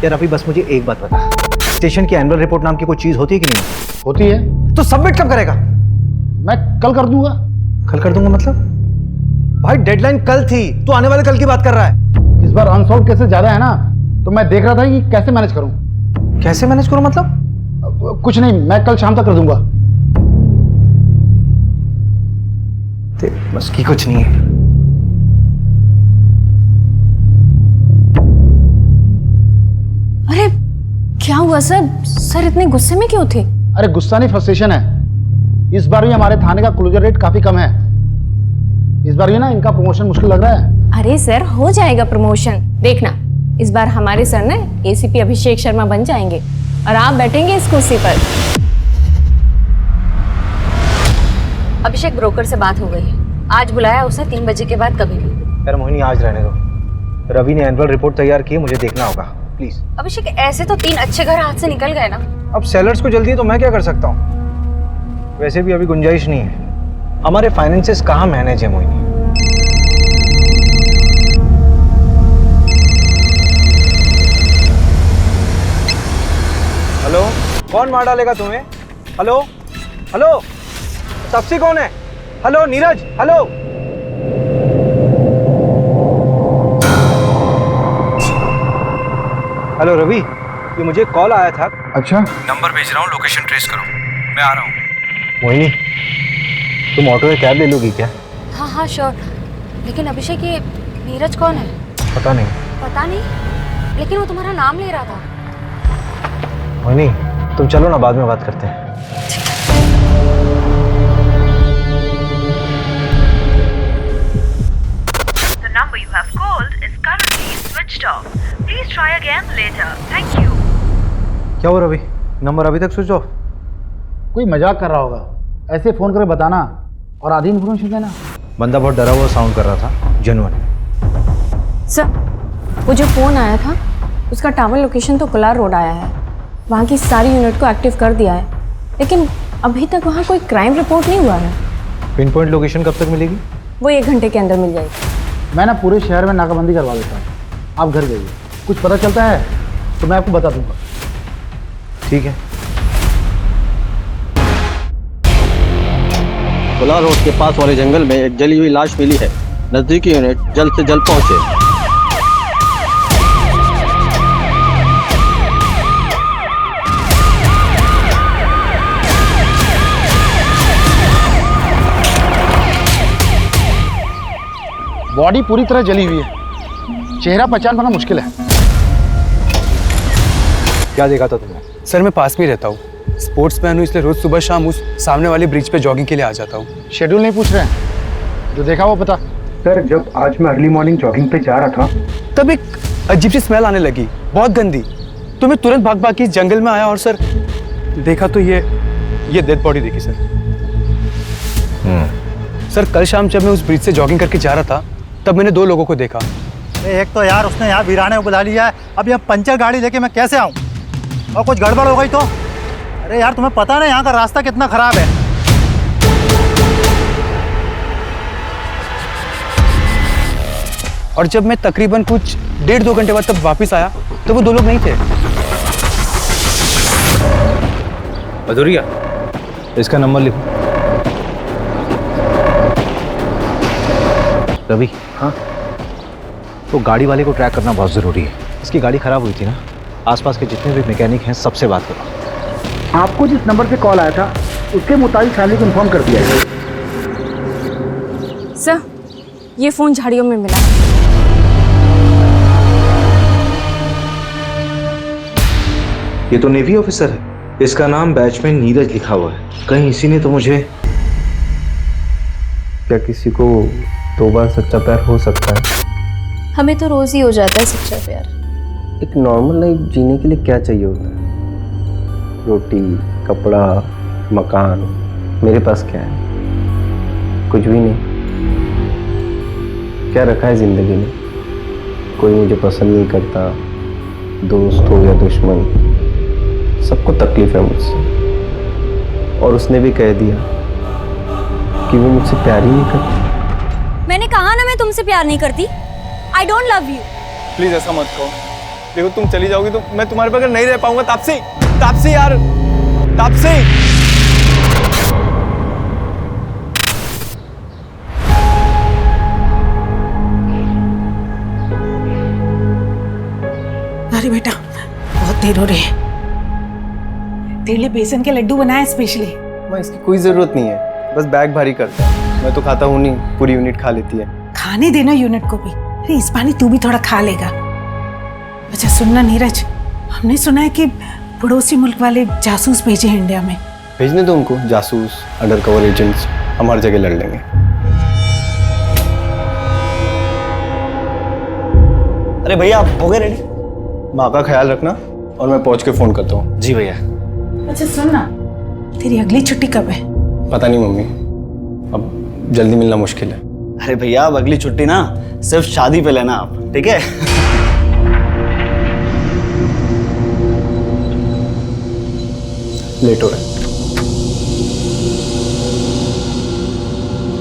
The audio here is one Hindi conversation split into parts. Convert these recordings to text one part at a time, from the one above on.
यार अभी बस मुझे एक बात बता, स्टेशन की एनुअल रिपोर्ट नाम की कोई चीज होती है कि नहीं? होती है। तो सबमिट कब करेगा? मैं कल कर दूंगा। कल कर दूंगा मतलब? भाई डेडलाइन कल थी, तू आने वाले कल की बात कर रहा है। इस बार अनसॉल्व केसेस ज्यादा है ना, तो मैं देख रहा था कि कैसे मैनेज करूं। कैसे मैनेज करूं मतलब? कुछ नहीं, मैं कल शाम तक कर दूंगा। बस की कुछ नहीं है। अरे क्या हुआ सर? सर इतने गुस्से में क्यों थे? अरे गुस्सा नहीं, फ्रस्ट्रेशन है। इस बार भी हमारे थाने का क्लोजर रेट काफी कम है। इस बार भी ना इनका प्रमोशन मुश्किल लग रहा है। अरे सर हो जाएगा प्रमोशन, देखना इस बार हमारे सर ना एसीपी अभिषेक शर्मा बन जाएंगे और आप बैठेंगे इस कुर्सी पर। अभिषेक ब्रोकर से बात हो गई है, आज बुलाया उसने 3 बजे के बाद कभी भी। यार मोहिनी आज रहने दो, रवि ने एनुअल रिपोर्ट तैयार की है, मुझे देखना होगा प्लीज। अभिषेक ऐसे तो 3 अच्छे घर हाथ से निकल गए ना। अब सेलर्स को जल्दी है तो मैं क्या कर सकता हूँ? वैसे भी अभी गुंजाइश नहीं है, हमारे फाइनेंसेस कहाँ मैनेज है मोहिनी। हेलो, कौन मार डालेगा तुम्हें? हेलो हेलो, तपसी कौन है? Hello Neeraj, hello. Hello Ravi, ये मुझे कॉल आया था। अच्छा, नंबर भेज रहा हूँ, लोकेशन ट्रेस करो, मैं आ रहा हूँ। मोहिनी, तुम ऑटो या कैब ले लोगी क्या? हाँ हाँ श्योर, लेकिन अभिषेक ये नीरज कौन है? पता नहीं। पता नहीं, लेकिन वो तुम्हारा नाम ले रहा था। मोहिनी तुम चलो ना, बाद में बात करते हैं। The number you have called is currently switched off. Please try again later. Thank you. क्या हो रवि, नंबर अभी तक स्विच ऑफ? कोई मजाक कर रहा होगा। ऐसे फोन करके बताना और आधी इन्फॉर्मेशन देना। बंदा बहुत डरा हुआ साउंड कर रहा था, जेन्युइन। सर वो जो फोन आया था उसका टावर लोकेशन तो कोलार रोड आया है, वहाँ की सारी यूनिट को एक्टिव कर दिया है, लेकिन अभी तक वहाँ कोई क्राइम रिपोर्ट नहीं हुआ है। पिन पॉइंट लोकेशन कब तक मिलेगी? वो 1 घंटे के अंदर मिल जाएगी। मैं ना पूरे शहर में नाकाबंदी करवा देता हूँ, आप घर जाइए। कुछ पता चलता है तो मैं आपको बता दूंगा। ठीक है। कोलार रोड के पास वाले जंगल में एक जली हुई लाश मिली है, नजदीकी यूनिट जल्द से जल्द पहुंचे। बॉडी पूरी तरह जली हुई है, चेहरा पहचान पाना मुश्किल है। क्या देखा था तुमने? सर मैं पास में ही रहता हूँ, स्पोर्ट्स मैन हूँ, इसलिए रोज सुबह शाम उस सामने वाली ब्रिज पे जॉगिंग के लिए आ जाता हूँ। शेड्यूल नहीं पूछ रहे हैं, जो देखा वो पता। सर जब आज मैं अर्ली मॉर्निंग जॉगिंग पे जा रहा था तब एक अजीब सी स्मेल आने लगी, बहुत गंदी। तो मैं तुरंत भाग भाग के इस जंगल में आया और सर देखा तो ये डेड बॉडी देखी सर। सर कल शाम जब मैं उस ब्रिज से जॉगिंग करके जा रहा था तब मैंने 2 लोगों को देखा। एक तो यार उसने यहाँ वीराने को बुला लिया है, अब यहाँ पंचर गाड़ी लेके मैं कैसे आऊँ? और कुछ गड़बड़ हो गई तो? अरे यार तुम्हें पता नहीं यहाँ का रास्ता कितना खराब है। और जब मैं तकरीबन कुछ 1.5-2 घंटे बाद तब वापस आया तो वो 2 लोग नहीं थे। भदौरिया, इसका नंबर लिखो। रवि, हाँ तो गाड़ी वाले को ट्रैक करना बहुत ज़रूरी है। इसकी गाड़ी खराब हुई थी ना, आसपास के जितने भी मैकेनिक हैं सबसे बात करो। आपको जिस नंबर से कॉल आया था उसके मुताबिक फैमिली को इन्फॉर्म कर दिया है। सर ये फोन झाड़ियों में मिला। ये तो नेवी ऑफिसर है, इसका नाम बैचमैन नीरज लिखा हुआ है। कहीं इसी ने तो मुझे। क्या किसी को 2 बार सच्चा प्यार हो सकता है? हमें तो रोज ही हो जाता है सच्चा प्यार। एक नॉर्मल लाइफ जीने के लिए क्या चाहिए होता है? रोटी, कपड़ा, मकान। मेरे पास क्या है? कुछ भी नहीं। क्या रखा है जिंदगी में? कोई मुझे पसंद नहीं करता, दोस्त हो या दुश्मन, सबको तकलीफ है मुझसे। और उसने भी कह दिया कि वो मुझसे प्यार ही नहीं करती। मैंने कहा ना मैं तुमसे प्यार नहीं करती। I don't love you। Please ऐसा मत कहो, देखो तुम चली जाओगी तो मैं तुम्हारे बगैर नहीं रह पाऊंगा। तापसी, तापसी यार, तापसी। अरे बेटा, बहुत देर हो रही है। तेरे लिए बेसन के लड्डू बनाए स्पेशली। माँ इसकी कोई जरूरत नहीं है, बस बैग भारी करता है। मैं तो खाता हूँ नहीं, पूरी यूनिट खा लेती है। खाने देना यूनिट को भी। अरे इस बार तू भी थोड़ा खा लेगा। अच्छा सुनना नीरज, हमने सुना है कि पड़ोसी मुल्क वाले जासूस भेजे हैं इंडिया में। भेजने दो उनको, जासूस, अंडर कवर एजेंट्स, हम हर जगह लड़ लेंगे। अरे भैया आप हो गए रेडी? माँ का ख्याल रखना और मैं पहुँच के फ़ोन करता हूँ। जी भैया। अच्छा सुनना, तेरी अगली छुट्टी कब है? पता नहीं मम्मी, अब जल्दी मिलना मुश्किल है। अरे भैया अब अगली छुट्टी ना सिर्फ शादी पे लेना आप, ठीक है? लेट हो रहा है।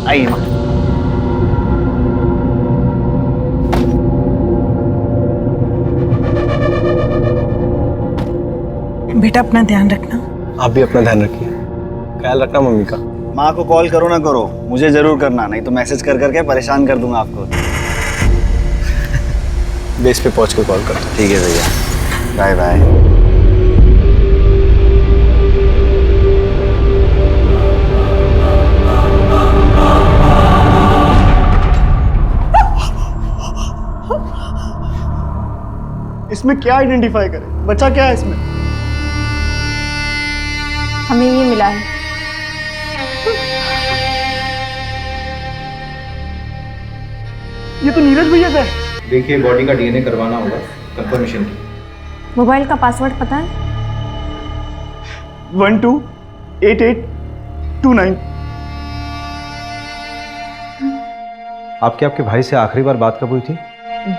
आइए माँ। बेटा अपना ध्यान रखना। आप भी अपना ध्यान रखिए, ख्याल रखना मम्मी का। माँ को कॉल करो ना करो, मुझे जरूर करना, नहीं तो मैसेज कर करके परेशान कर दूंगा आपको। बेस पे पहुंच के कॉल करता हूँ। ठीक है भैया, बाय बाय। इसमें क्या आइडेंटिफाई करें? बच्चा क्या है इसमें? हमें ये मिला है। ये तो नीरज भैया का है। देखिए बॉडी का डीएनए करवाना होगा कंफर्मेशन की। मोबाइल का पासवर्ड पता है? 128829। आपके भाई से आखिरी बार बात कब हुई थी?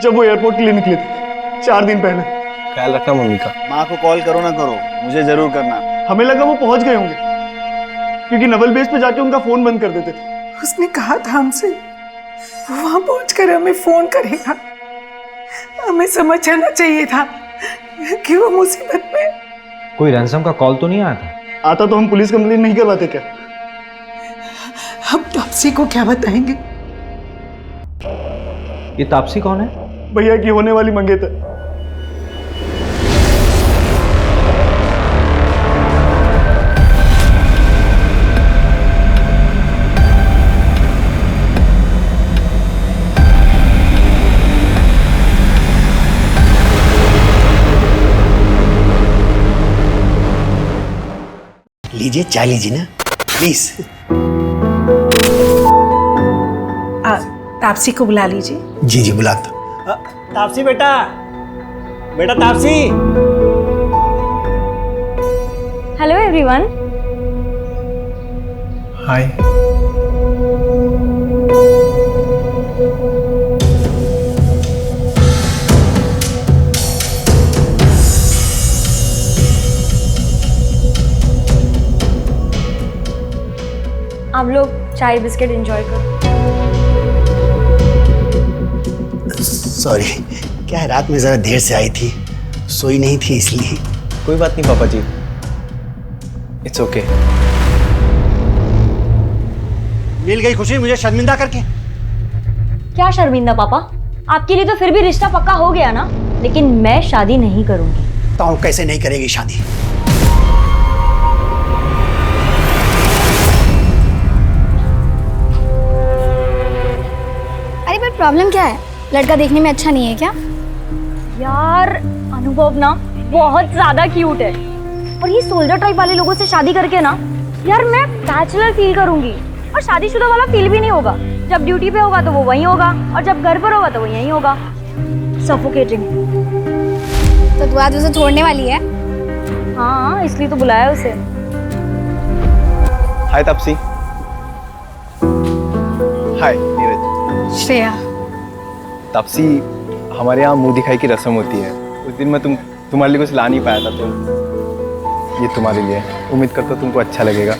जब वो एयरपोर्ट के लिए निकले थे 4 दिन पहले। ख्याल रखना मम्मी का। माँ को कॉल करो ना करो, मुझे जरूर करना। हमें लगा वो पहुंच गए होंगे, क्योंकि नवल बेस पे जाके उनका फोन बंद कर देते थे। उसने कहा था हमसे वो वहां पहुंचकर हमें फोन करेगा। हमें समझ आना चाहिए था कि वो मुसीबत में। कोई रैंसम का कॉल तो नहीं आया था? आता तो हम पुलिस कंप्लेंट नहीं करवाते क्या? अब तापसी को क्या बताएंगे? ये तापसी कौन है? भैया की होने वाली मंगेतर। लीजिए चाय लीजिए ना प्लीज। तापसी को बुला लीजिए। जी जी बुलाता। तापसी बेटा, बेटा तापसी। Hello everyone. हाय। आप लोग चाय बिस्किट एंजॉय करो। सॉरी, क्या है रात में जरा देर से आई थी, सोई नहीं थी इसलिए। कोई बात नहीं पापा जी, इट्स ओके। मिल गई खुशी मुझे शर्मिंदा करके। क्या शर्मिंदा पापा? आपके लिए तो फिर भी रिश्ता पक्का हो गया ना, लेकिन मैं शादी नहीं करूंगी। तो कैसे नहीं करेगी शादी? अरे पर प्रॉब्लम क्या है? लड़का देखने में अच्छा नहीं है क्या? यार अनुभव ना बहुत ज्यादा क्यूट है, और ये सोल्जर टाइप वाले लोगों से शादी करके ना यार मैं बैचलर फील करूंगी, और शादीशुदा वाला फील भी नहीं होगा। जब ड्यूटी पे होगा तो वो वहीं होगा, और जब घर पर होगा तो वो यहीं होगा। सफोकेटिंग। तो तू आज उसे छोड़ने वाली है? हाँ, इसलिए तो बुलाया उसे। हाय तापसी। हाय नीरज। श्रेया। तापसी, हमारे यहाँ मुंह दिखाई की रस्म होती है। उस दिन मैं तुम्हारे लिए कुछ ला नहीं पाया था, तो ये तुम्हारे लिए। उम्मीद करता हूँ तुमको अच्छा लगेगा।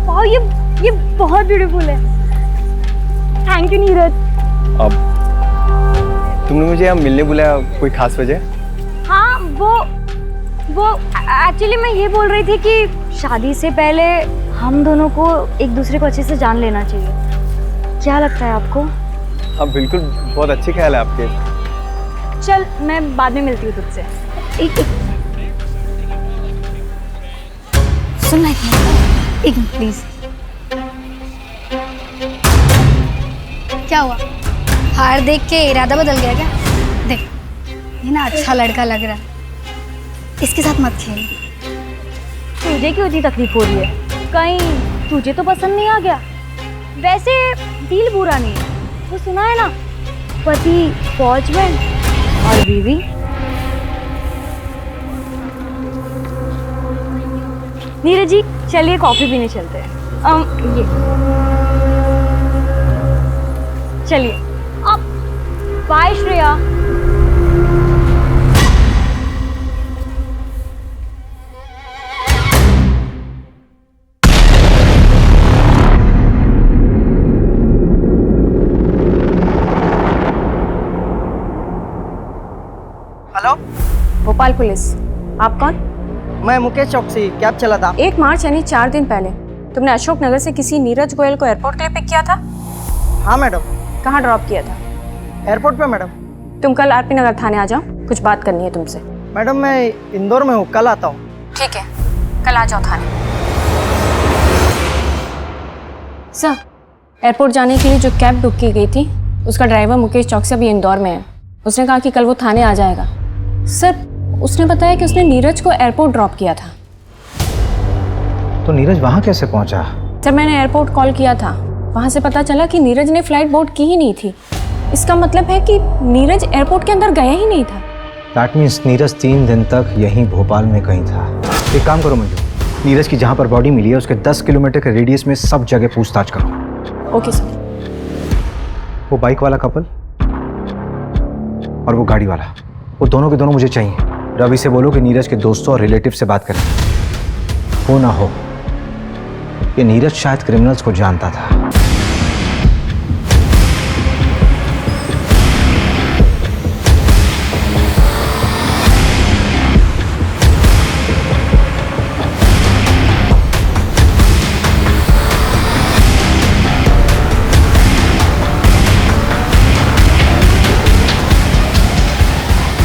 वाह, ये बहुत ब्यूटीफुल है। Thank you Neeraj. अब तुमने मुझे यहाँ मिलने बुलाया, कोई खास वजह? हाँ वो एक्चुअली मैं ये बोल रही थी कि शादी से पहले हम दोनों को एक दूसरे को अच्छे से जान लेना चाहिए। क्या लगता है आपको? हाँ बिल्कुल, बहुत अच्छे ख्याल है आपके। चल मैं बाद में मिलती हूँ तुझसे। एक सुन ना, एक मिनट प्लीज। क्या हुआ? हार देख के इरादा बदल गया क्या? देख, ये ना अच्छा लड़का लग रहा है, इसके साथ मत खेल। तुझे क्यों इतनी तकलीफ हो रही है? कहीं तुझे तो पसंद नहीं आ गया? वैसे दिल बुरा नहीं है, वो सुना है ना, पति फौज में और बीवी। नीरज जी चलिए कॉफी पीने चलते हैं। ये चलिए अब। Bye Shreya. Hello, Bhopal police. आप कौन? मैं मुकेश चौकसी कैब चला था। 1 मार्च यानी 4 दिन पहले तुमने अशोक नगर से किसी नीरज गोयल को एयरपोर्ट के लिए पिक किया था? हाँ मैडम। कहाँ ड्रॉप किया था? एयरपोर्ट पे मैडम। तुम कल आरपी नगर थाने आ जाओ, कुछ बात करनी है तुमसे। मैडम मैं इंदौर में हूँ, कल आता हूँ। ठीक है, कल आ जाओ थाने। सर, एयरपोर्ट जाने के लिए जो कैब बुक की गई थी उसका ड्राइवर मुकेश चौकसी अभी इंदौर में है। उसने कहा कि कल वो थाने आ जाएगा। सर, उसने बताया कि उसने नीरज को एयरपोर्ट ड्रॉप किया था। तो नीरज वहां कैसे पहुंचा? सर, मैंने एयरपोर्ट कॉल किया था, वहां से पता चला कि नीरज ने फ्लाइट बोर्ड की ही नहीं थी। इसका मतलब है कि नीरज एयरपोर्ट के अंदर गया ही नहीं था। दैट मीन्स नीरज 3 दिन तक यहीं भोपाल में कहीं था। एक काम करो मंजू, नीरज की जहां पर बॉडी मिली है उसके 10 किलोमीटर के रेडियस में सब जगह पूछताछ करो। Okay sir. वो बाइक वाला कपल और वो गाड़ी वाला, वो दोनों के दोनों मुझे चाहिए। रवि से बोलो कि नीरज के दोस्तों और रिलेटिव से बात करें। हो ना हो ये नीरज शायद क्रिमिनल्स को जानता था।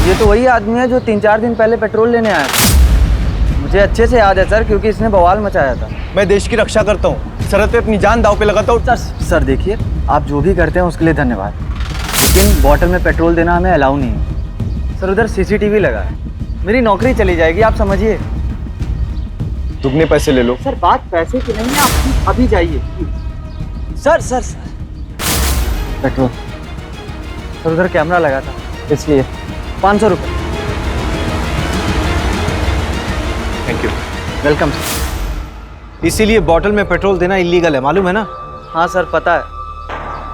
ये तो वही आदमी है जो 3-4 दिन पहले पेट्रोल लेने आया था। मुझे अच्छे से याद है सर, क्योंकि इसने बवाल मचाया था। मैं देश की रक्षा करता हूँ, सरहद पे अपनी जान दांव पे लगाता हूँ। सर देखिए, आप जो भी करते हैं उसके लिए धन्यवाद, लेकिन बॉटल में पेट्रोल देना हमें अलाउ नहीं है। सर उधर CCTV लगा है, मेरी नौकरी चली जाएगी, आप समझिए। दुगने पैसे ले लो। सर बात पैसे की नहीं है, आप अभी जाइए। Sir petrol. सर उधर कैमरा लगा था, इसलिए 500 रुपये। Thank you. Welcome sir. इसीलिए बॉटल में पेट्रोल देना इलीगल है, मालूम है ना? हाँ सर पता है,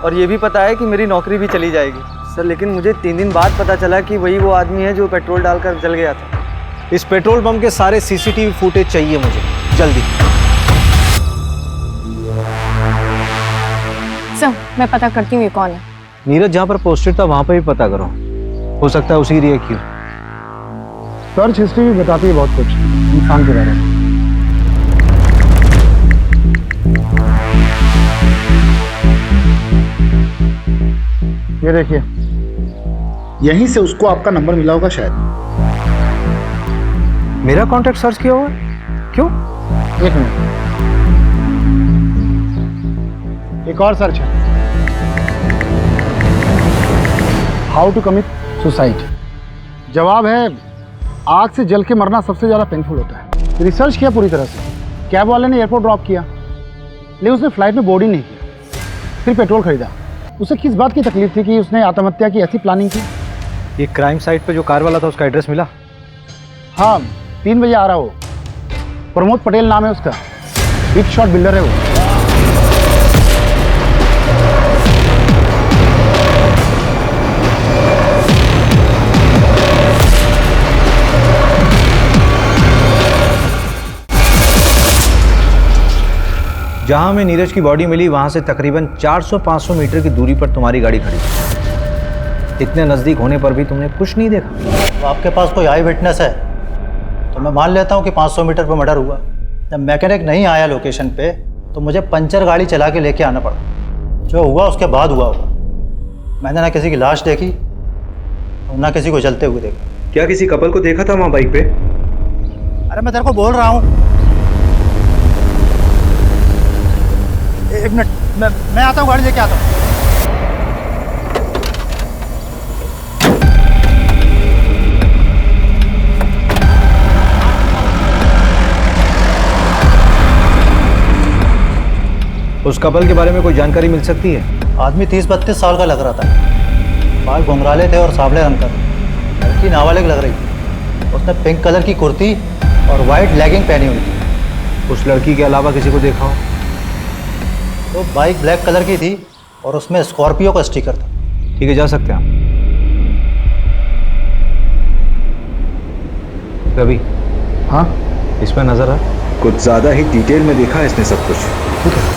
और ये भी पता है कि मेरी नौकरी भी चली जाएगी सर, लेकिन मुझे 3 दिन बाद पता चला कि वही वो आदमी है जो पेट्रोल डालकर जल गया था। इस पेट्रोल पंप के सारे CCTV फुटेज चाहिए मुझे, जल्दी। सर, मैं पता करती हूँ ये कौन है। नीरज जहाँ पर पोस्टेड था वहां पर भी पता करो, हो सकता है उसी एरिया की हो। सर्च हिस्ट्री भी बताती है बहुत कुछ इंसान के बारे में। ये देखिए, यहीं से उसको आपका नंबर मिला होगा शायद। मेरा कांटेक्ट सर्च किया हुआ? क्यों? एक मिनट, एक और सर्च है, हाउ टू कमिट सुसाइड। जवाब है, आग से जल के मरना सबसे ज़्यादा पेनफुल होता है। रिसर्च किया पूरी तरह से, कैब वाले ने एयरपोर्ट ड्रॉप किया, लेकिन उसने फ्लाइट में बोर्ड ही नहीं किया, फिर पेट्रोल खरीदा। उसे किस बात की तकलीफ थी कि उसने आत्महत्या की ऐसी प्लानिंग की? ये क्राइम साइट पे जो कार वाला था उसका एड्रेस मिला? हाँ, 3 बजे आ रहा हो। प्रमोद पटेल नाम है उसका, बिग शॉट बिल्डर है वो। जहां हमें नीरज की बॉडी मिली वहां से तकरीबन 400-500 मीटर की दूरी पर तुम्हारी गाड़ी खड़ी थी। इतने नज़दीक होने पर भी तुमने कुछ नहीं देखा। तो आपके पास कोई आई विटनेस है तो मैं मान लेता हूँ कि 500 मीटर पर मर्डर हुआ। जब मैकेनिक नहीं आया लोकेशन पे तो मुझे पंचर गाड़ी चला के लेके आना पड़ा। जो हुआ उसके बाद हुआ होगा। मैंने ना किसी की लाश देखी और ना किसी को जलते हुए देखा। क्या किसी कपल को देखा था वहाँ बाइक पे? अरे मैं तेरे को बोल रहा हूँ, एक मिनट, मैं आता हूँ, गाड़ी लेके आता हूँ। उस कपल के बारे में कोई जानकारी मिल सकती है? आदमी 30-32 साल का लग रहा था। बाल घुंघराले थे और सांवले रंग का। लड़की नाबालिग लग रही थी। उसने पिंक कलर की कुर्ती और वाइट लेगिंग पहनी हुई थी। उस लड़की के अलावा किसी को देखा हो? तो बाइक ब्लैक कलर की थी और उसमें स्कॉर्पियो का स्टिकर था। ठीक है, जा सकते हैं हम। रवि। हाँ, इस पर नजर है। कुछ ज़्यादा ही डिटेल में देखा है इसने सब कुछ। ठीक है।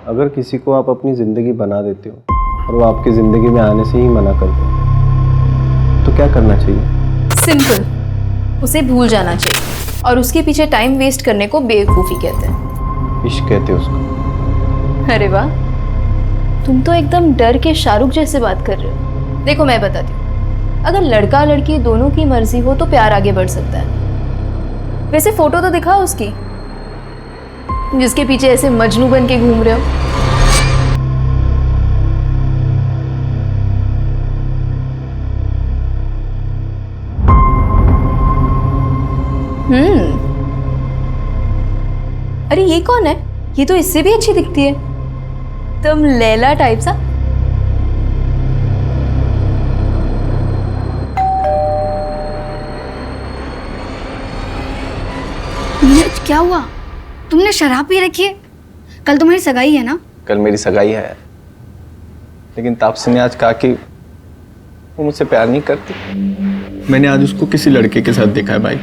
अगर किसी को आप अपनी ज़िंदगी बना देते हो और वो आपकी ज़िंदगी में आने से ही मना करते हो तो क्या करना चाहिए? सिंपल, उसे भूल जाना चाहिए और उसके पीछे टाइम वेस्ट करने को बेवकूफ़ी कहते हैं। इश्क कहते हैं उसको। अरे वाह, तुम तो एकदम डर के शाहरुख जैसे बात कर रहे हो। देखो मैं बताती हूँ, अगर लड़का लड़की दोनों की मर्जी हो तो प्यार आगे बढ़ सकता है। वैसे फोटो तो दिखाओ उसकी, जिसके पीछे ऐसे मजनू बन के घूम रहे हो। अरे ये कौन है? ये तो इससे भी अच्छी दिखती है। तुम लैला टाइप सा। नीरज, क्या हुआ? तुमने शराब पी रखी है? कल तुम्हारी सगाई है ना? कल मेरी सगाई है, लेकिन तापसी ने आज कहा कि वो मुझसे प्यार नहीं करती। मैंने आज उसको किसी लड़के के साथ देखा है भाई।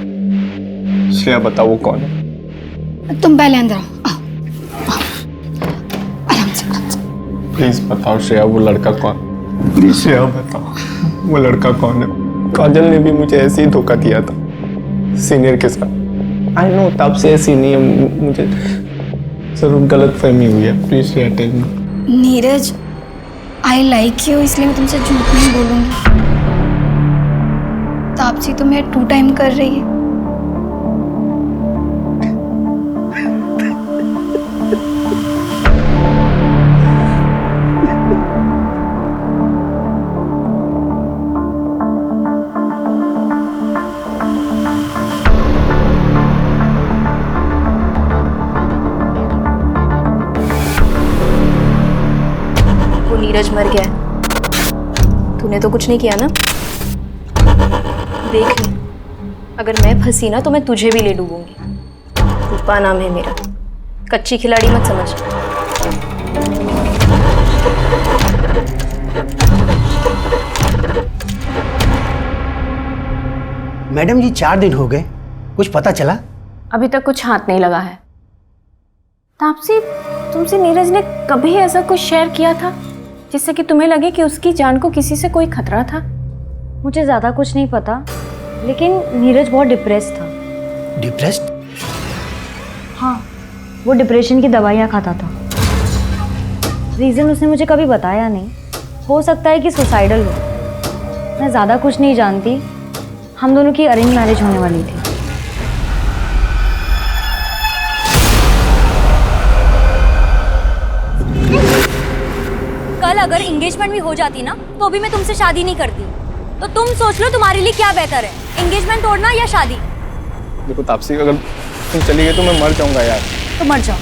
श्रेया, बताओ वो कौन है? तुम पहले अंदर आओ। आराम से। प्लीज बताओ श्रेया, वो लड़का कौन? प्लीज श्रेया बताओ, वो लड़का कौन है? काजल ने भी मुझे ऐसे ही धोखा दिया था, सीनियर के साथ। आई नो तापसी ऐसी नहीं है, मुझे जरूर गलत फहमी हुई है। Please Shreya tell me. Neeraj, I like you, इसलिए मैं तुमसे झूठ नहीं बोलूंगी। तापसी तुम्हें 2 टाइम कर रही है। नीरज मर गया है। तूने तो कुछ नहीं किया ना? देख ले, अगर मैं फंसी ना तो मैं तुझे भी ले डूबूंगी। रूपा नाम है मेरा, कच्ची खिलाड़ी मत समझ। मैडम जी 4 दिन हो गए, कुछ पता चला? अभी तक कुछ हाथ नहीं लगा है। तापसी, तुमसे नीरज ने कभी ऐसा कुछ शेयर किया था जिससे कि तुम्हें लगे कि उसकी जान को किसी से कोई खतरा था? मुझे ज़्यादा कुछ नहीं पता, लेकिन नीरज बहुत डिप्रेस्ड था। डिप्रेस्ड? हाँ, वो डिप्रेशन की दवाइयाँ खाता था। रीज़न उसने मुझे कभी बताया नहीं। हो सकता है कि सुसाइडल हो। मैं ज़्यादा कुछ नहीं जानती। हम दोनों की अरेंज मैरिज होने वाली थी। कल अगर एंगेजमेंट भी हो जाती ना तो भी मैं तुमसे शादी नहीं करती। तो तुम सोच लो तुम्हारे लिए क्या बेहतर है, एंगेजमेंट तोड़ना या शादी? देखो तापसी, अगर तुम चली गई तो मैं मर जाऊंगा यार। तो मर जाओ।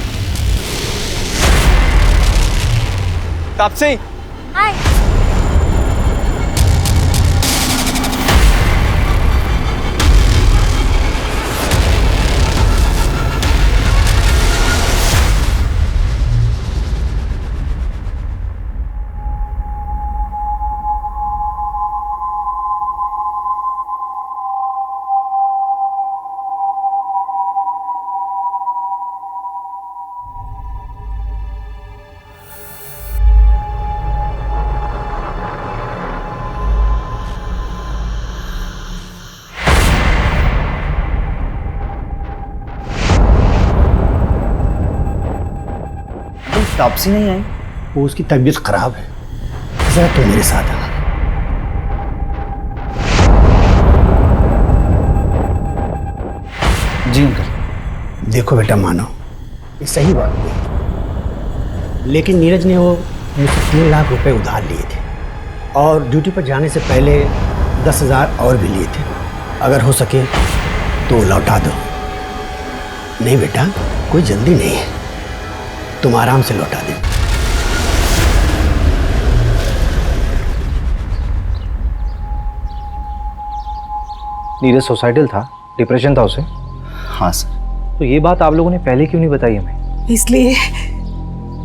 तापसी, हाय। तापसी नहीं आई? वो उसकी तबीयत खराब है, जरा तुम मेरे साथ आना। जी अंकल। देखो बेटा, मानो ये सही बात नहीं, लेकिन नीरज ने वो मुझसे 3 लाख रुपए उधार लिए थे और ड्यूटी पर जाने से पहले 10,000 और भी लिए थे। अगर हो सके तो लौटा दो। नहीं बेटा, कोई जल्दी नहीं है, तुम आराम से लौटा दे। नीरज सुसाइडल था, डिप्रेशन था उसे? हाँ सर। तो ये बात आप लोगों ने पहले क्यों नहीं बताई हमें? इसलिए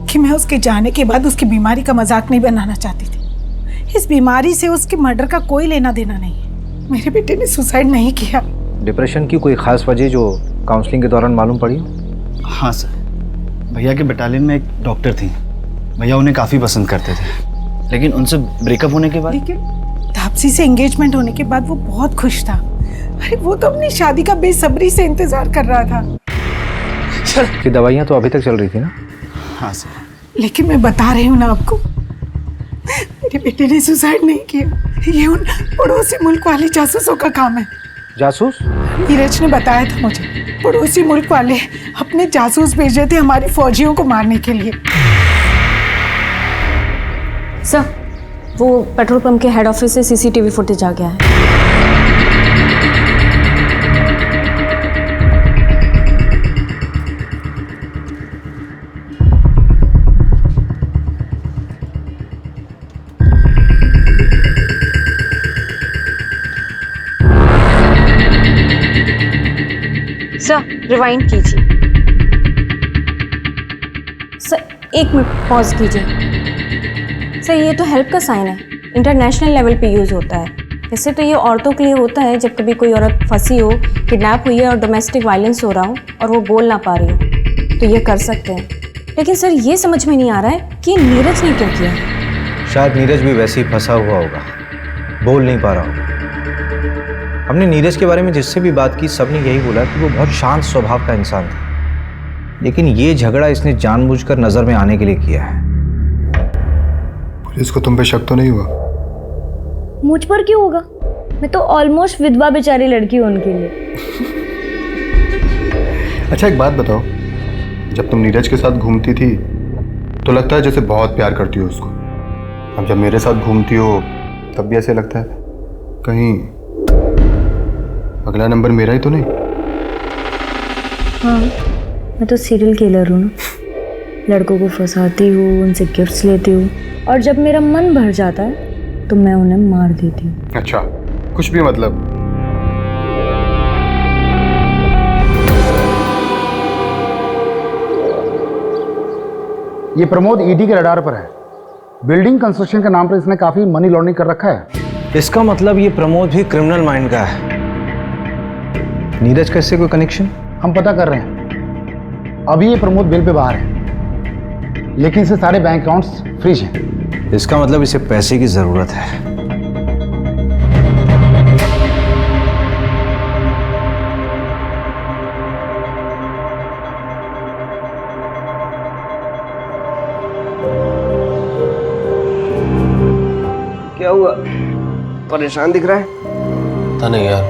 कि मैं उसके जाने के बाद उसकी बीमारी का मजाक नहीं बनाना चाहती थी। इस बीमारी से उसके मर्डर का कोई लेना देना नहीं है। मेरे बेटे ने सुसाइड नहीं किया। डिप्रेशन की कोई खास वजह जो काउंसलिंग के दौरान मालूम पड़ी हो? हाँ सर, भैया के बटालियन में एक डॉक्टर थी, भैया उन्हें काफ़ी पसंद करते थे, लेकिन उनसे ब्रेकअप होने के बाद। लेकिन तापसी से एंगेजमेंट होने के बाद वो बहुत खुश था। अरे वो तो अपनी शादी का बेसब्री से इंतजार कर रहा था। कि दवाइयाँ तो अभी तक चल रही थी ना? हाँ सर। लेकिन मैं बता रही हूँ ना आपको, मेरे बेटे ने सुसाइड नहीं किया। ये उन पड़ोसी मुल्क वाले जासूसों का काम है। जासूस? नीरज ने बताया था मुझे, पड़ोसी मुल्क वाले अपने जासूस भेजे थे हमारी फौजियों को मारने के लिए। सर, वो पेट्रोल पंप के हेड ऑफिस से सीसीटीवी फुटेज आ गया है। सर, रिवाइंड कीजिए। सर, 1 मिनट पॉज कीजिए। सर, ये तो हेल्प का साइन है, इंटरनेशनल लेवल पे यूज़ होता है। वैसे तो ये औरतों के लिए होता है जब कभी कोई औरत फंसी हो, किडनैप हुई है और डोमेस्टिक वायलेंस हो रहा हो और वो बोल ना पा रही हो, तो ये कर सकते हैं। लेकिन सर, ये समझ में नहीं आ रहा है कि नीरज ने क्यों किया। शायद नीरज भी वैसे ही फंसा हुआ होगा, बोल नहीं पा रहा होगा। हमने नीरज के बारे में जिससे भी बात की सबने यही बोला कि वो बहुत शांत स्वभाव का इंसान था, लेकिन ये झगड़ा इसने जानबूझकर नजर में आने के लिए किया है। पुलिस को तुम पे शक तो नहीं हुआ? मुझ पर क्यों होगा? मैं तो ऑलमोस्ट विधवा बेचारी लड़की हूँ उनके लिए। अच्छा एक बात बताओ, जब तुम नीरज के साथ घूमती थी तो लगता है जैसे बहुत प्यार करती हो उसको, अब जब मेरे साथ घूमती हो तब भी ऐसे लगता है कहीं अगला नंबर मेरा ही तो नहीं? हाँ, मैं तो सीरियल किलर हूँ ना। लड़कों को फंसाती हूँ, उनसे गिफ्ट्स लेती हूँ और जब मेरा मन भर जाता है तो मैं उन्हें मार देती हूँ। अच्छा, कुछ भी मतलब? ये प्रमोद ईडी के रडार पर है। बिल्डिंग कंस्ट्रक्शन के नाम पर इसने काफी मनी लॉन्ड्रिंग कर रखा है। इसका मतलब ये प्रमोद भी क्रिमिनल माइंड का है। नीरज का इससे कोई कनेक्शन? हम पता कर रहे हैं। अभी ये प्रमोद बेल पे बाहर है, लेकिन इसे सारे बैंक अकाउंट्स फ्रीज हैं। इसका मतलब इसे पैसे की जरूरत है। क्या हुआ? परेशान दिख रहा है। पता नहीं यार,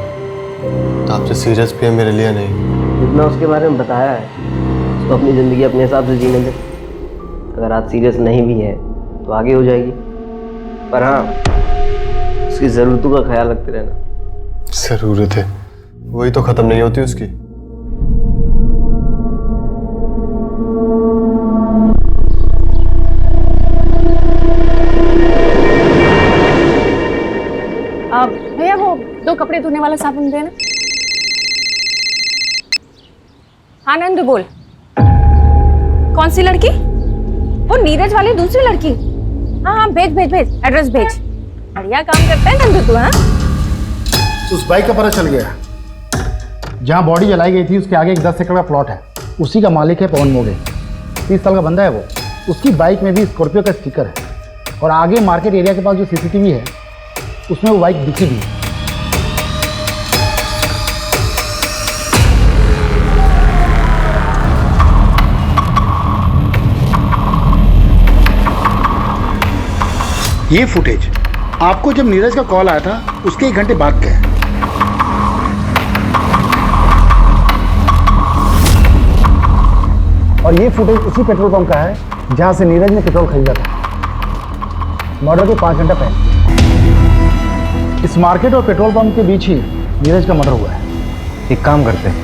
तो आपसे सीरियस भी है मेरे लिए नहीं। जितना उसके बारे में बताया है, उसको अपनी ज़िंदगी अपने हिसाब से जीने दे। अगर आज सीरियस नहीं भी है तो आगे हो जाएगी, पर हाँ उसकी ज़रूरतों का ख्याल रखते रहना। ज़रूरत है, वही तो ख़त्म नहीं होती उसकी। भैया वो 2 कपड़े धोने वाला साबुन देना। हाँ नंदू बोल। कौन सी लड़की? वो नीरज वाली दूसरी लड़की? हाँ हाँ भेज भेज भेज, एड्रेस भेज। बढ़िया काम करता है नंदू तू। हाँ, उस बाइक का पता चल गया। जहाँ बॉडी जलाई गई थी उसके आगे एक 10 एकड़ का प्लॉट है, उसी का मालिक है पवन मोगे। 30 साल का बंदा है वो। उसकी बाइक में भी स्कॉर्पियो का स्टिकर है और आगे मार्केट एरिया के पास जो सीसीटीवी है उसमें वो बाइक दिखी भी है। ये फुटेज आपको जब नीरज का कॉल आया था उसके 1 घंटे बाद का है। और ये फुटेज उसी पेट्रोल पंप का है जहां से नीरज ने पेट्रोल खरीदा था मर्डर के 5 घंटा पहले। इस मार्केट और पेट्रोल पंप के बीच ही नीरज का मर्डर हुआ है। एक काम करते हैं,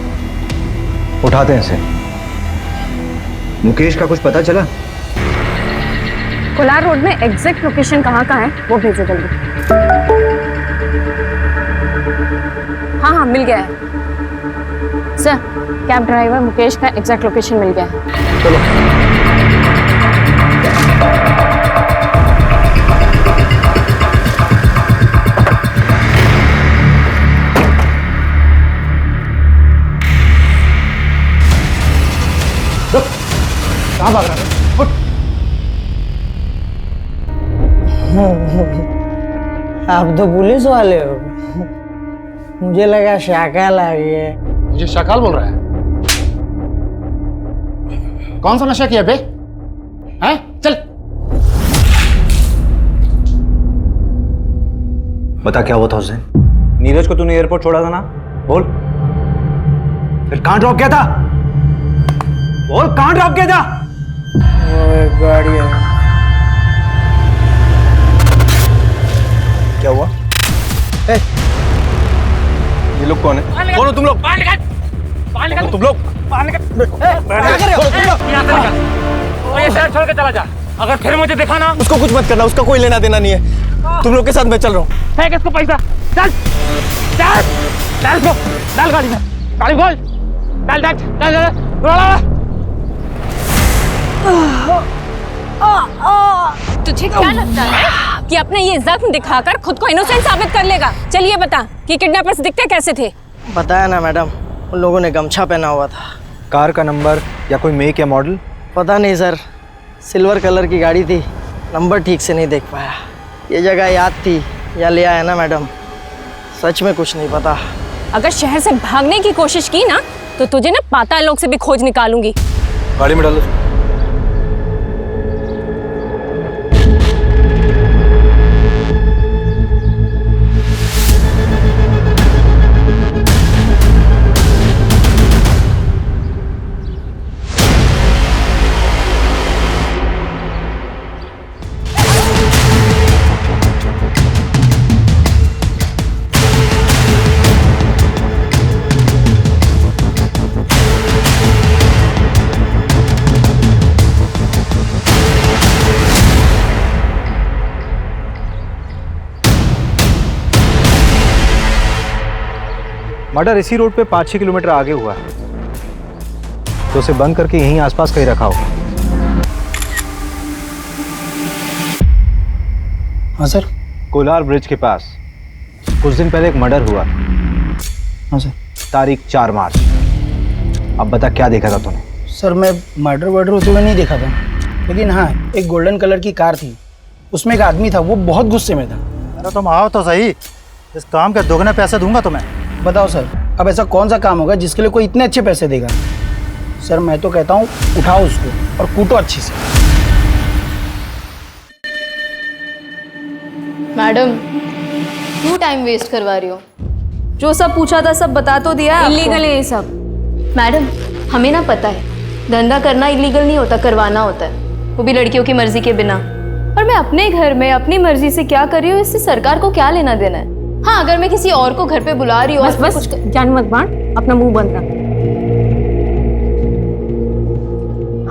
उठाते हैं इसे। मुकेश का कुछ पता चला? कोलार रोड में एग्जैक्ट लोकेशन कहाँ का है वो भेजो जल्दी। हाँ हाँ मिल गया है सर, कैब ड्राइवर मुकेश का एग्जैक्ट लोकेशन मिल गया है। चलो। कहाँ भाग रहा है? उठ। आप तो पुलिस वाले हो, मुझे लगा शाकाल आ गया। मुझे शाकाल बोल रहा है? कौन सा नशा किया बे? हैं? चल। बता क्या हुआ था उस दिन? नीरज को तूने एयरपोर्ट छोड़ा था ना? बोल। फिर कहां ड्रॉप किया था? बोल कहां ड्रॉप किया था? वो एक गाड़ी है। क्या हुआ? ये लोग कौन है? कौन हो तुम लोग? तुम लोग ये शहर छोड़ के चला जा। अगर फिर मुझे देखा ना, उसको कुछ मत करना, उसका कोई लेना देना नहीं है। तुम लोग के साथ मैं चल रहा हूँ। फेंक इसको पैसा। चल चल चल इसको डाल गाड़ी में, गाड़ी खोल। चल चल चल चल। तुझे क्या लगता है कि अपने ये जख्म दिखाकर खुद को इनोसेंट साबित कर लेगा? चलिए बता कि किडनैपर्स दिखते कैसे थे? बताया ना मैडम, उन लोगों ने गमछा पहना हुआ था। कार का नंबर या कोई मेक या मॉडल? पता नहीं सर, सिल्वर कलर की गाड़ी थी, नंबर ठीक से नहीं देख पाया। ये जगह याद थी या ले आया ना मैडम, सच में कुछ नहीं पता। अगर शहर से भागने की कोशिश की ना तो तुझे ना पाताल लोक से भी खोज निकालूंगी। गाड़ी में डालो। मर्डर इसी रोड पे 5-6 किलोमीटर आगे हुआ है, तो उसे बंद करके यहीं आसपास कहीं रखा होगा। हाँ सर। कोलार ब्रिज के पास कुछ दिन पहले एक मर्डर हुआ। हाँ सर। तारीख 4 मार्च। अब बता क्या देखा था तूने? सर मैं मर्डर वर्डर होते हुए नहीं देखा था, लेकिन हाँ एक गोल्डन कलर की कार थी, उसमें एक आदमी था, वो बहुत गुस्से में था। अरे तुम आओ तो सही, इस काम के दोगुने पैसे दूंगा तुम्हें। बताओ सर, अब ऐसा कौन सा काम होगा जिसके लिए कोई इतने अच्छे पैसे देगा? सर मैं तो कहता हूँ उठाओ उसको और कूटो अच्छी से। मैडम क्यों टाइम वेस्ट करवा रही हो? जो सब पूछा था सब बता तो दिया। इलीगल है ये सब। मैडम हमें ना पता है, धंधा करना इलीगल नहीं होता, करवाना होता है, वो भी लड़कियों की मर्जी के बिना। और मैं अपने घर में अपनी मर्जी से क्या कर रही हूँ, इससे सरकार को क्या लेना देना है? हाँ अगर मैं किसी और को घर पे बुला रही हूँ। बस कुछ जान मत बांट, अपना मुंह बंद रख।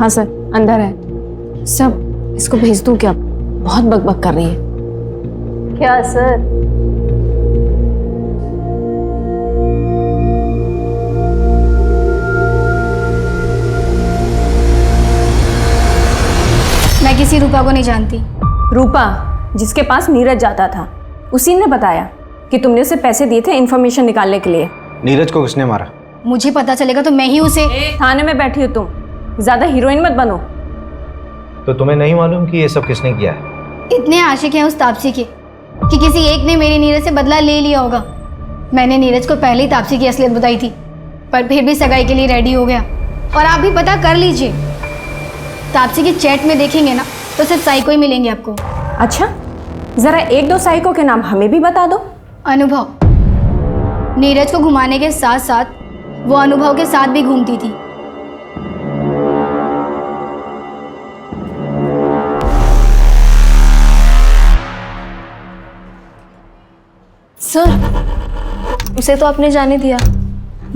हाँ सर अंदर है सब, इसको भेज दूं क्या? बहुत बकबक कर रही है। क्या सर? मैं किसी रूपा को नहीं जानती। रूपा जिसके पास नीरज जाता था, उसी ने बताया कि तुमने उसे पैसे दिए थे इन्फॉर्मेशन निकालने के लिए। नीरज को किसने मारा? मुझे पता चलेगा तो मैं ही उसे। थाने में बैठी हो तुम, ज्यादा हीरोइन मत बनो। तो तुम्हें नहीं मालूम कि ये सब किसने किया है? इतने आशिक हैं उस तापसी के कि किसी एक ने मेरे नीरज से बदला ले लिया होगा। मैंने नीरज को पहले ही तापसी की असलियत बताई थी, पर फिर भी सगाई के लिए रेडी हो गया। और आप भी पता कर लीजिए, तापसी की चैट में देखेंगे ना तो सिर्फ साइको ही मिलेंगे आपको। अच्छा जरा एक दो साइको के नाम हमें भी बता दो। अनुभव। नीरज को घुमाने के साथ साथ वो अनुभव के साथ भी घूमती थी। सर, उसे तो आपने जाने दिया,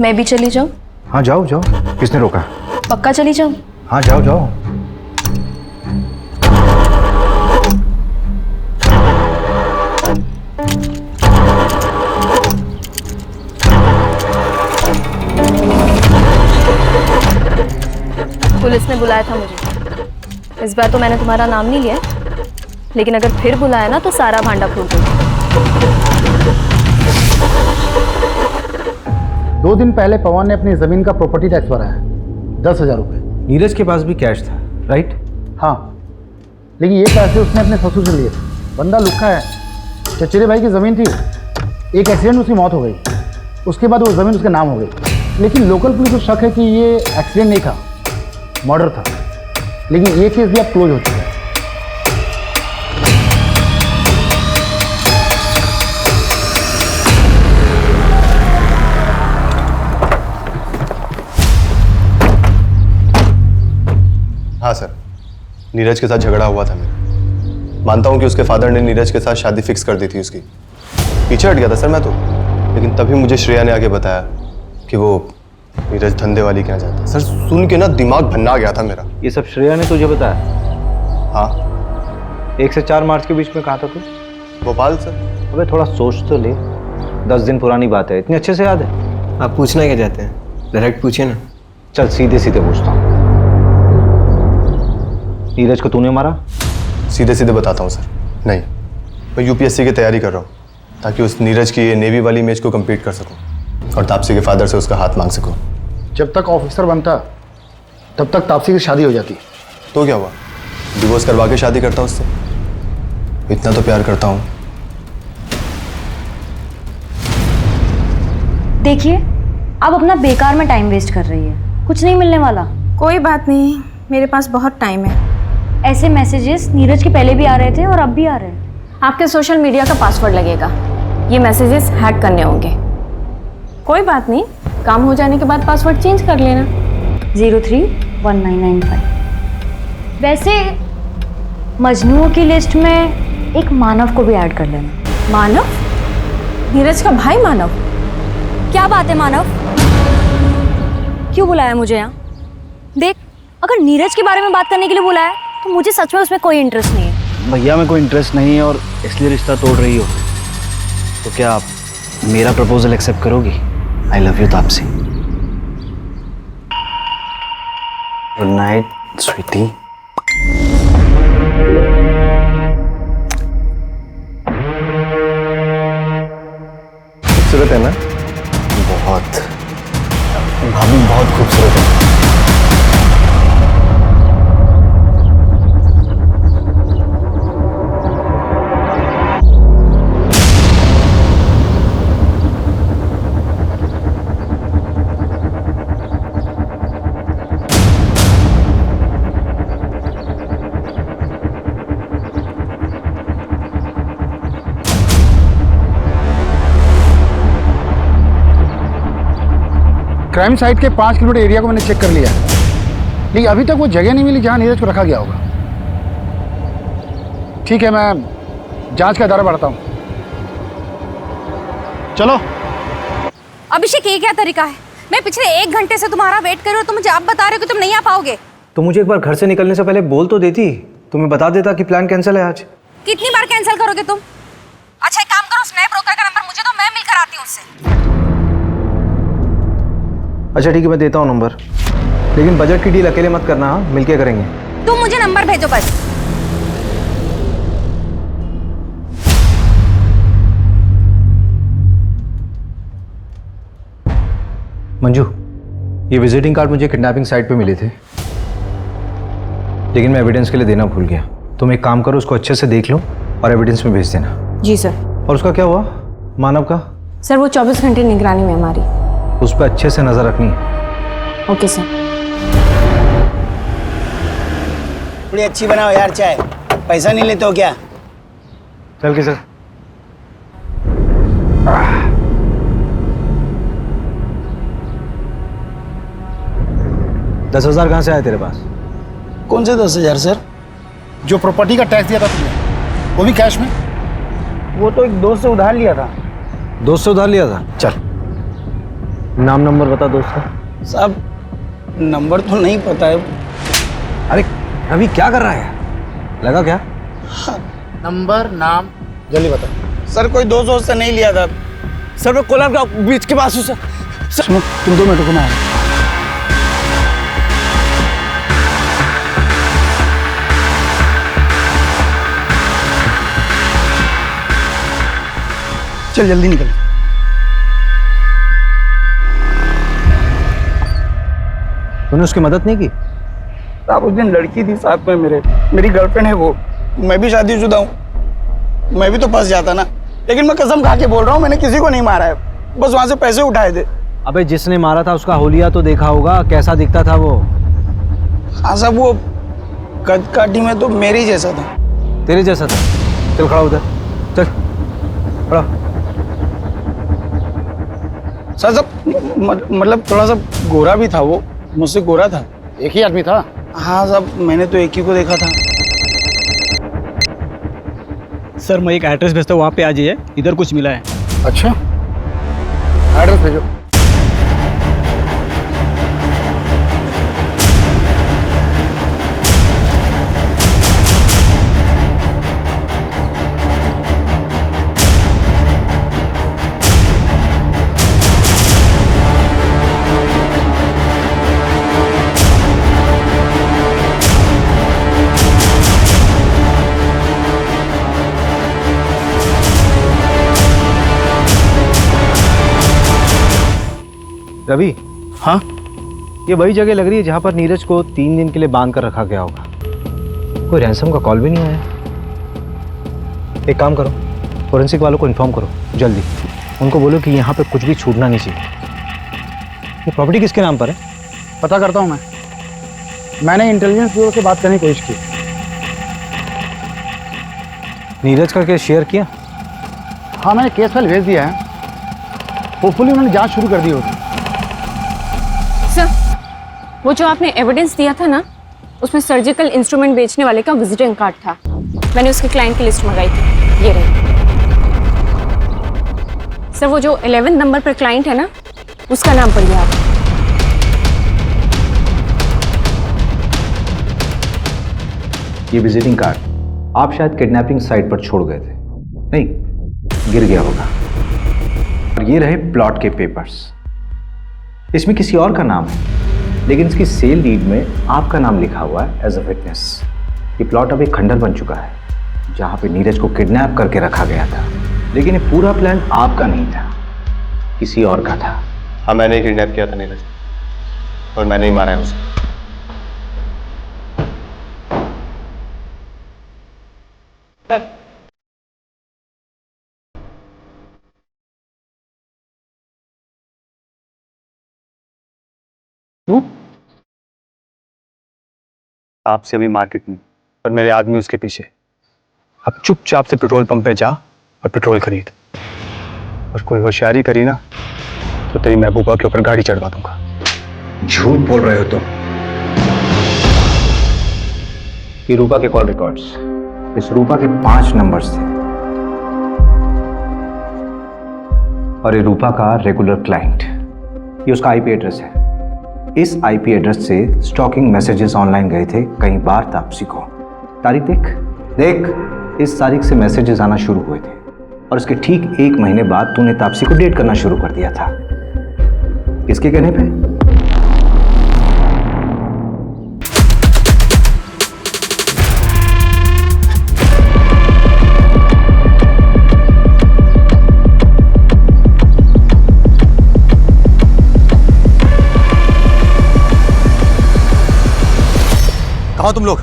मैं भी चली जाऊं? हाँ जाओ जाओ, किसने रोका? पक्का चली जाऊं? हाँ जाओ जाओ। पुलिस ने बुलाया था मुझे। इस बार तो मैंने तुम्हारा नाम नहीं लिया, लेकिन अगर फिर बुलाया ना तो सारा भांडा फूट दूंगी। 2 दिन पहले पवन ने अपनी जमीन का प्रॉपर्टी टैक्स भरा है, 10,000 रुपये। नीरज के पास भी कैश था, राइट? हाँ, लेकिन ये पैसे उसने अपने ससुर से लिए थे। बंदा लुक्खा है। चचेरे भाई की ज़मीन थी, एक एक्सीडेंट में उसकी मौत हो गई। उसके बाद वो ज़मीन उसके नाम हो गई। लेकिन लोकल पुलिस को शक है कि ये एक्सीडेंट नहीं था, मर्डर था। लेकिन ये केस भी अब क्लोज हो चुका है। हाँ सर, नीरज के साथ झगड़ा हुआ था मेरा। मानता हूँ कि उसके फादर ने नीरज के साथ शादी फिक्स कर दी थी उसकी। पीछे हट गया था सर मैं तो, लेकिन तभी मुझे श्रेया ने आके बताया कि वो नीरज धंधे वाली क्या जाता। सर सुन के ना दिमाग भन्ना गया था मेरा। ये सब श्रेया ने तुझे बताया? हाँ। 1 से 4 मार्च के बीच में कहा था तू? भोपाल सर। अबे थोड़ा सोच तो ले, 10 दिन पुरानी बात है, इतनी अच्छे से याद है? आप पूछना क्या चाहते हैं? डायरेक्ट पूछिए ना। चल सीधे सीधे पूछता हूँ, नीरज को तूने मारा? सीधे सीधे बताता हूँ सर, नहीं। मैं यूपीएससी की तैयारी कर रहा हूँ ताकि उस नीरज की नेवी वाली इमेज को कंप्लीट कर सकूँ और तापसी के फादर से उसका हाथ मांग सकूँ। जब तक ऑफिसर बनता तब तक तापसी की शादी हो जाती। तो क्या हुआ, डिवोर्स करवा के शादी करता उससे? इतना तो प्यार करता हूँ। देखिए, आप अपना बेकार में टाइम वेस्ट कर रही है, कुछ नहीं मिलने वाला। कोई बात नहीं, मेरे पास बहुत टाइम है। ऐसे मैसेजेस नीरज के पहले भी आ रहे थे और अब भी आ रहे हैं। आपके सोशल मीडिया का पासवर्ड लगेगा, ये मैसेजेस हैक करने होंगे। कोई बात नहीं, काम हो जाने के बाद पासवर्ड चेंज कर लेना। 031995। वैसे मजनुओं की लिस्ट में एक मानव को भी ऐड कर लेना। मानव? नीरज का भाई मानव? क्या बात है मानव, क्यों बुलाया मुझे यहाँ? देख, अगर नीरज के बारे में बात करने के लिए बुलाया तो मुझे सच में उसमें कोई इंटरेस्ट नहीं है। भैया में कोई इंटरेस्ट नहीं है और इसलिए रिश्ता तोड़ रही हो, तो क्या आप मेरा प्रपोजल एक्सेप्ट करोगी? I love you Tapsee. Good night sweetie. खूबसूरत है ना? बहुत। भाभी बहुत खूबसूरत है। क्राइम साइट के 5 किलोमीटर एरिया को मैंने चेक कर लिया है, लेकिन अभी तक वो जगह नहीं मिली जहां नीरज को रखा गया होगा। ठीक है, मैं जांच का दायरा बढ़ाता हूं। चलो। अभिषेक, ये क्या तरीका है? मैं पिछले 1 घंटे से तुम्हारा वेट कर रही हूँ, तुम मुझे अब बता रहे हो कि तुम नहीं आ पाओगे। तो मुझे एक बार घर से निकलने से पहले बोल तो देती, तुम्हें बता देता कि प्लान कैंसिल है आज। कितनी बार कैंसिल करोगे तुम? अच्छा एक काम करो, स्नैप ब्रोकर का नंबर मुझे दो, मैं मिलकर आती हूँ उससे। अच्छा ठीक है, मैं देता हूँ नंबर, लेकिन बजट की डील अकेले मत करना, हाँ? मिलके करेंगे। तुम मुझे नंबर भेजो बस। मंजू, ये विजिटिंग कार्ड मुझे किडनैपिंग साइट पे मिले थे, लेकिन मैं एविडेंस के लिए देना भूल गया। तुम एक काम करो, उसको अच्छे से देख लो और एविडेंस में भेज देना। जी सर। और उसका क्या हुआ, मानव का? सर वो 24 घंटे निगरानी में हमारी। उस पर अच्छे से नजर रखनी है। Okay sir. थोड़ी अच्छी बनाओ यार चाय, पैसा नहीं लेते हो क्या? चल के सर। दस 10,000 कहाँ से आए तेरे पास? कौन से 10,000 सर? जो प्रॉपर्टी का टैक्स दिया था तुमने, वो भी कैश में? वो तो एक दोस्त से उधार लिया था। दोस्त से उधार लिया था? चल नाम नंबर बता दोस्त का। साहब नंबर तो नहीं पता है। अरे अभी क्या कर रहा है? लगा क्या? नंबर नाम जल्दी बता। सर कोई दोस्त से नहीं लिया था सर। मैं कोलार का बीच के पास हूँ सर। सुनो तुम 2 मिनट को मैं आ रहा हूं। चल जल्दी निकल। तूने उसकी मदद नहीं की? साहब उस दिन लड़की थी साथ में मेरी गर्लफ्रेंड है वो। मैं भी शादीशुदा हूँ, मैं भी तो फंस जाता ना। लेकिन मैं कसम खा के बोल रहा हूँ, मैंने किसी को नहीं मारा है, बस वहां से पैसे उठाए थे। अबे जिसने मारा था उसका होलिया तो देखा होगा, कैसा दिखता था वो? हाँ साहब वो कद काठी में तो मेरे जैसा था। तेरे जैसा था? चल खड़ा उधर, चल खड़ा। सर मतलब थोड़ा सा गोरा भी था वो, मुझसे गोरा था। एक ही आदमी था? हाँ साहब मैंने तो एक ही को देखा था। सर मैं एक एड्रेस भेजता हूँ, वहाँ पे आ जाइए, इधर कुछ मिला है। अच्छा एड्रेस भेजो। रवि। हाँ? ये वही जगह लग रही है जहां पर नीरज को 3 दिन के लिए बांध कर रखा गया होगा। कोई रैंसम का कॉल भी नहीं आया। एक काम करो, फोरेंसिक वालों को इन्फॉर्म करो जल्दी। उनको बोलो कि यहाँ पे कुछ भी छूटना नहीं चाहिए। ये प्रॉपर्टी किसके नाम पर है? पता करता हूँ मैंने इंटेलिजेंस ब्यूरो से बात करने की कोशिश की। नीरज का केस शेयर किया? हाँ मैंने केस फाइल भेज दिया है, होपफुली उन्होंने जांच शुरू कर दी होगी। सर वो जो आपने एविडेंस दिया था ना, उसमें सर्जिकल इंस्ट्रूमेंट बेचने वाले का विजिटिंग कार्ड था। मैंने उसके क्लाइंट की लिस्ट मंगाई थी, ये रही। सर वो जो 11 नंबर पर क्लाइंट है ना, उसका नाम पढ़िए आप। ये विजिटिंग कार्ड आप शायद किडनैपिंग साइट पर छोड़ गए थे। नहीं, गिर गया होगा। और ये रहे प्लॉट के पेपर्स। इसमें किसी और का नाम है, लेकिन इसकी सेल डीड में आपका नाम लिखा हुआ है एज अ विटनेस। ये प्लॉट अब एक खंडर बन चुका है जहां पे नीरज को किडनैप करके रखा गया था। लेकिन ये पूरा प्लान आपका नहीं था, किसी और का था। हाँ मैंने ही किडनैप किया था नीरज, और मैंने ही मारा है उसे। आपसे अभी मार्केट में, पर मेरे आदमी उसके पीछे। अब चुपचाप से पेट्रोल पंप पे जा और पेट्रोल खरीद, और कोई होशियारी करी ना तो तेरी महबूबा के ऊपर गाड़ी चढ़वा दूंगा। झूठ बोल रहे हो तुम। ये रूपा के कॉल रिकॉर्ड्स, इस रूपा के 5 नंबर्स थे, और ये रूपा का रेगुलर क्लाइंट। ये उसका आईपी एड्रेस है। इस आईपी एड्रेस से स्टॉकिंग मैसेजेस ऑनलाइन गए थे कई बार तापसी को। तारीख देख, इस तारीख से मैसेजेस आना शुरू हुए थे, और इसके ठीक 1 महीने बाद तूने तापसी को डेट करना शुरू कर दिया था। किसके कहने पे? कहाँ तुम लोग?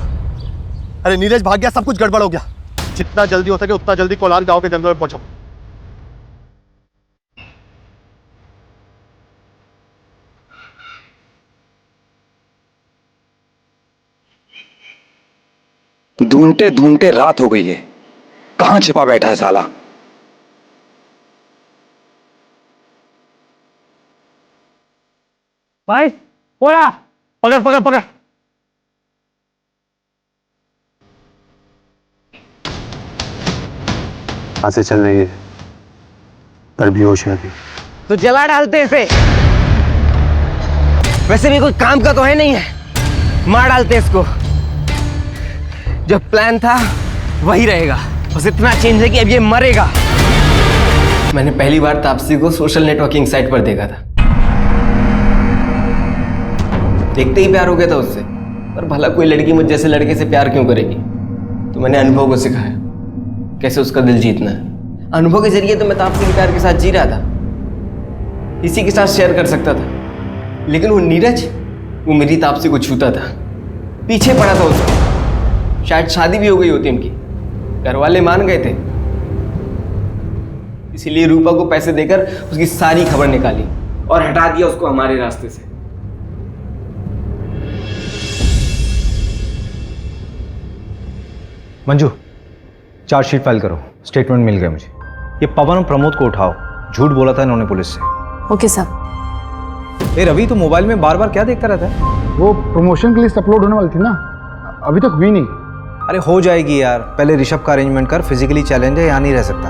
अरे नीरज भाग गया, सब कुछ गड़बड़ हो गया। जितना जल्दी हो सके उतना जल्दी कोलार गांव के जंगल में पहुंचो। ढूंढते ढूंढते रात हो गई है, कहां कहाँ छिपा बैठा है साला? भाई बोला, पकड़ पकड़ पकड़। हाथ से चल रही है पर बेहोश है अभी। तो जला डालते इसे। वैसे भी कोई काम का तो है नहीं है, मार डालते इसको। जो प्लान था वही रहेगा, बस इतना चेंज है कि अब ये मरेगा। मैंने पहली बार तापसी को सोशल नेटवर्किंग साइट पर देखा था। देखते ही प्यार हो गया था उससे। पर भला कोई लड़की मुझ जैसे लड़के से प्यार क्यों करेगी? तो मैंने अनुभव को सिखाया कैसे उसका दिल जीतना है। अनुभव के जरिए तो मैं तापसी के प्यार के साथ जी रहा था, इसी के साथ शेयर कर सकता था। लेकिन वो नीरज, वो मेरी तापसी को छूता था, पीछे पड़ा था उसका। शायद शादी भी हो गई होती उनकी, घर वाले मान गए थे। इसीलिए रूपा को पैसे देकर उसकी सारी खबर निकाली और हटा दिया उसको हमारे रास्ते से। मंजू, चार्जशीट फाइल करो। स्टेटमेंट मिल गया मुझे। ये पवन और प्रमोद को उठाओ, झूठ बोला था इन्होंने पुलिस से। ओके साहब। ए रवि, तो मोबाइल में बार बार क्या देखता रहता है? वो प्रमोशन की लिस्ट अपलोड होने वाली थी ना, अभी तक हुई नहीं। अरे हो जाएगी यार, पहले ऋषभ का अरेंजमेंट कर। फिजिकली चैलेंज है, यहाँ नहीं रह सकता।